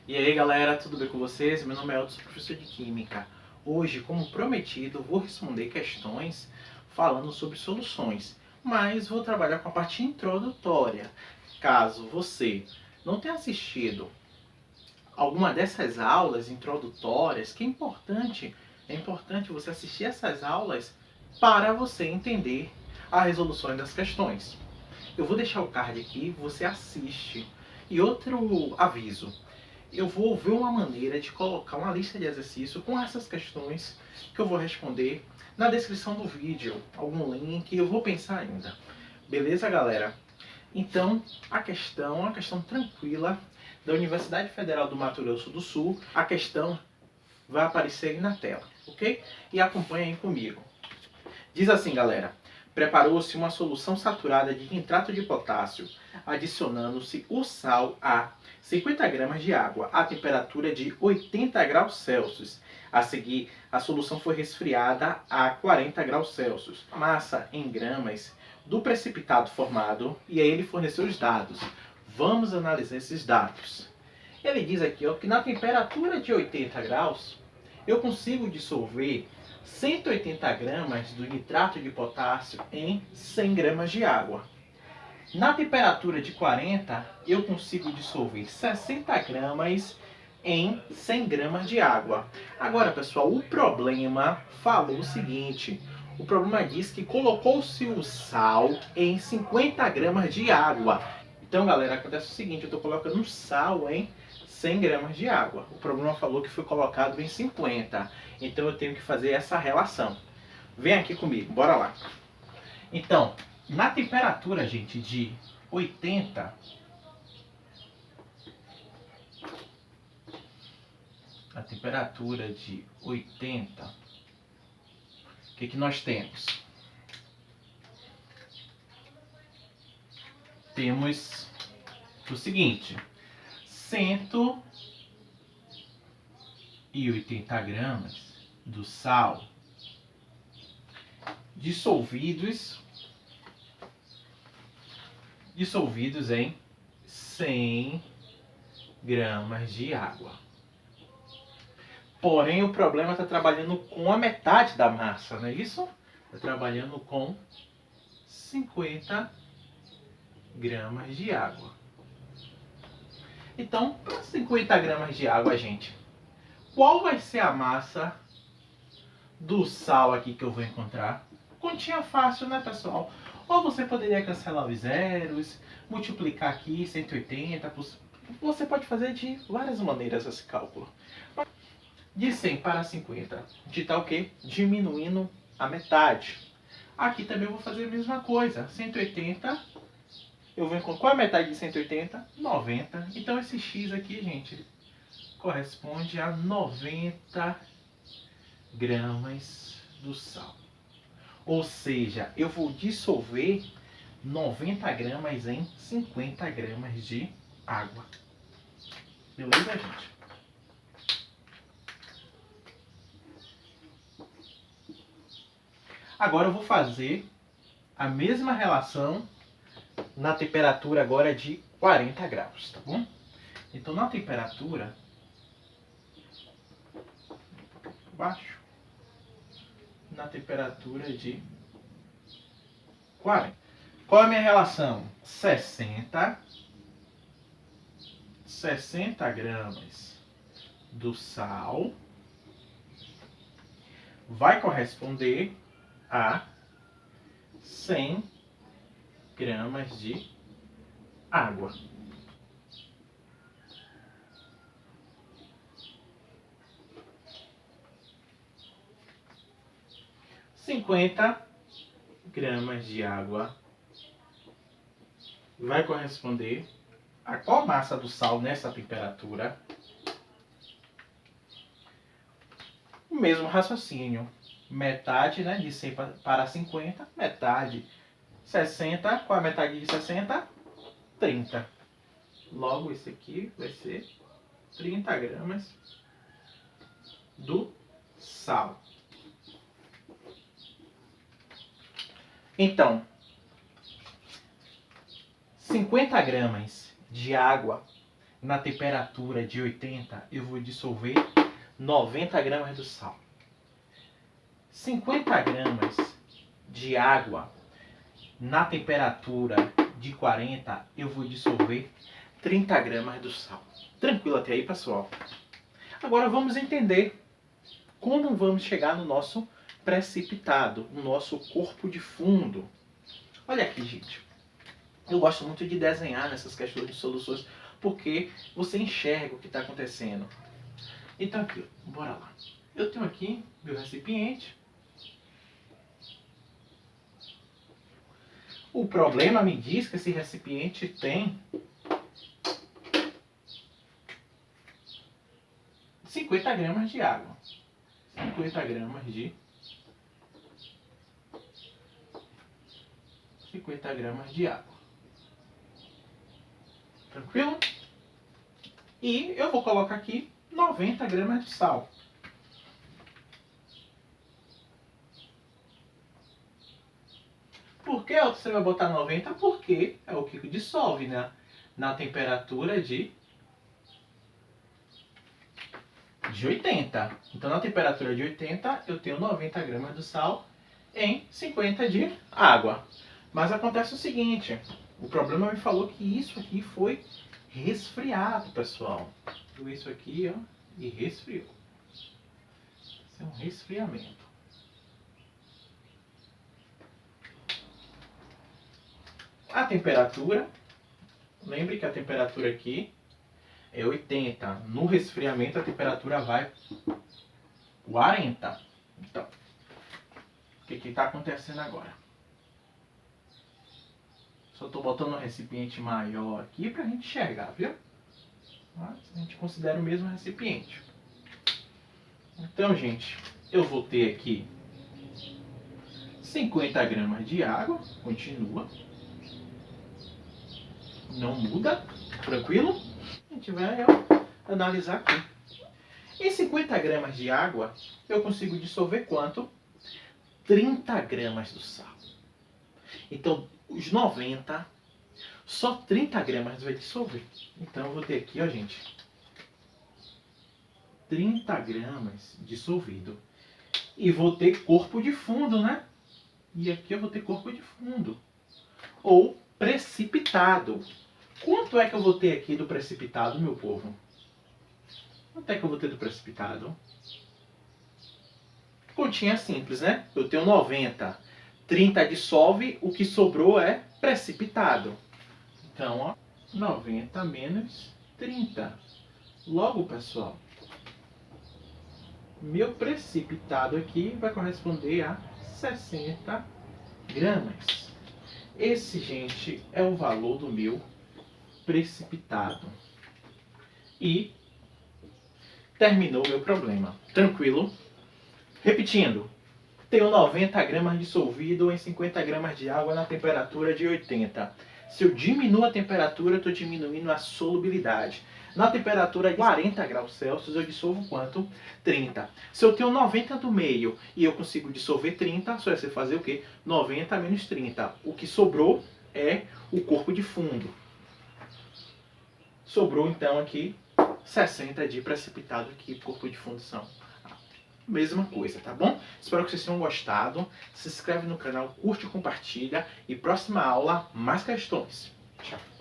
E aí galera, tudo bem com vocês? Meu nome é Elton, sou professor de Química. Hoje, como prometido, vou responder questões falando sobre soluções, mas vou trabalhar com a parte introdutória. Caso você não tenha assistido alguma dessas aulas introdutórias, que é importante você assistir essas aulas para você entender a resolução das questões. Eu vou deixar o card aqui, você assiste. E outro aviso, eu vou ver uma maneira de colocar uma lista de exercícios com essas questões que eu vou responder na descrição do vídeo, algum link, eu vou pensar ainda. Beleza, galera? Então, a questão é uma questão tranquila da Universidade Federal do Mato Grosso do Sul. A questão vai aparecer aí na tela, ok? E acompanhem comigo. Diz assim, galera: preparou-se uma solução saturada de nitrato de potássio, adicionando-se o sal a 50 gramas de água a temperatura de 80 graus Celsius. A seguir, a solução foi resfriada a 40 graus Celsius. A massa em gramas do precipitado formado, e aí ele forneceu os dados. Vamos analisar esses dados. Ele diz aqui, ó, que na temperatura de 80 graus, eu consigo dissolver 180 gramas do nitrato de potássio em 100 gramas de água. Na temperatura de 40, eu consigo dissolver 60 gramas em 100 gramas de água. Agora, pessoal, o problema falou o seguinte: o problema diz que colocou-se o sal em 50 gramas de água. Então, galera, acontece o seguinte: eu estou colocando sal em 100 gramas de água. O problema falou que foi colocado em 50. Então, eu tenho que fazer essa relação. Vem aqui comigo, bora lá. Então, na temperatura, gente, de 80, a temperatura de 80, o que nós temos? Temos o seguinte: 180 gramas do sal dissolvidos em 100 gramas de água. Porém, o problema está trabalhando com a metade da massa, não é isso? Está trabalhando com 50 gramas de água. Então, para 50 gramas de água, gente, qual vai ser a massa do sal aqui que eu vou encontrar? Continha fácil, né, pessoal? Ou você poderia cancelar os zeros, multiplicar aqui 180, você pode fazer de várias maneiras esse cálculo. De 100 para 50, de tal que diminuindo a metade. Aqui também eu vou fazer a mesma coisa. 180, eu vou encontrar qual é a metade de 180? 90. Então esse x aqui, gente, corresponde a 90 gramas do sal. Ou seja, eu vou dissolver 90 gramas em 50 gramas de água. Beleza, gente? Agora eu vou fazer a mesma relação na temperatura agora de 40 graus, tá bom? Então, na temperatura baixo, na temperatura de 40. Qual é a minha relação? 60 gramas do sal vai corresponder a 100 gramas de água. Cinquenta gramas de água vai corresponder a qual massa do sal nessa temperatura? O mesmo raciocínio. Metade, né, de 100 para 50, metade. 60, qual é a metade de 60? 30. Logo, esse aqui vai ser 30 gramas do sal. Então, 50 gramas de água na temperatura de 80, eu vou dissolver 90 gramas do sal. 50 gramas de água na temperatura de 40, eu vou dissolver 30 gramas do sal. Tranquilo até aí, pessoal? Agora vamos entender como vamos chegar no nosso precipitado, no nosso corpo de fundo. Olha aqui, gente. Eu gosto muito de desenhar nessas questões de soluções, porque você enxerga o que está acontecendo. Então aqui, bora lá. Eu tenho aqui meu recipiente. O problema me diz que esse recipiente tem 50 gramas de água. 50 gramas de água. Tranquilo? E eu vou colocar aqui 90 gramas de sal. Por que você vai botar 90? Porque é o que dissolve, né? Na temperatura de 80. Então, na temperatura de 80, eu tenho 90 gramas de sal em 50 de água. Mas acontece o seguinte, o problema me falou que isso aqui foi resfriado, pessoal. Isso aqui, ó, e resfriou. Isso é um resfriamento. A temperatura, lembre que a temperatura aqui é 80. No resfriamento a temperatura vai 40. Então, o que está acontecendo agora? Só estou botando um recipiente maior aqui para a gente enxergar, viu? Mas a gente considera o mesmo recipiente. Então, gente, eu vou ter aqui 50 gramas de água, continua. Não muda, tranquilo? A gente vai analisar aqui. Em 50 gramas de água, eu consigo dissolver quanto? 30 gramas do sal. Então, os 90, só 30 gramas vai dissolver. Então, eu vou ter aqui, ó, gente, 30 gramas dissolvido. E vou ter corpo de fundo, né? E aqui eu vou ter corpo de fundo. Ou precipitado. Quanto é que eu vou ter aqui do precipitado, meu povo? Quanto é que eu vou ter do precipitado? Continha simples, né? Eu tenho 90. 30 dissolve, o que sobrou é precipitado. Então, ó, 90 menos 30. Logo, pessoal, meu precipitado aqui vai corresponder a 60 gramas. Esse, gente, é o valor do meu precipitado. E terminou o meu problema. Tranquilo? Repetindo, tenho 90 gramas dissolvido em 50 gramas de água na temperatura de 80. Se eu diminuo a temperatura, eu estou diminuindo a solubilidade. Na temperatura de 40 graus Celsius, eu dissolvo quanto? 30. Se eu tenho 90 do meio e eu consigo dissolver 30, só é você fazer o quê? 90 menos 30. O que sobrou é o corpo de fundo. Sobrou, então, aqui 60 de precipitado, que corpo de fundo são. Mesma coisa, tá bom? Espero que vocês tenham gostado. Se inscreve no canal, curte e compartilha. E próxima aula, mais questões. Tchau.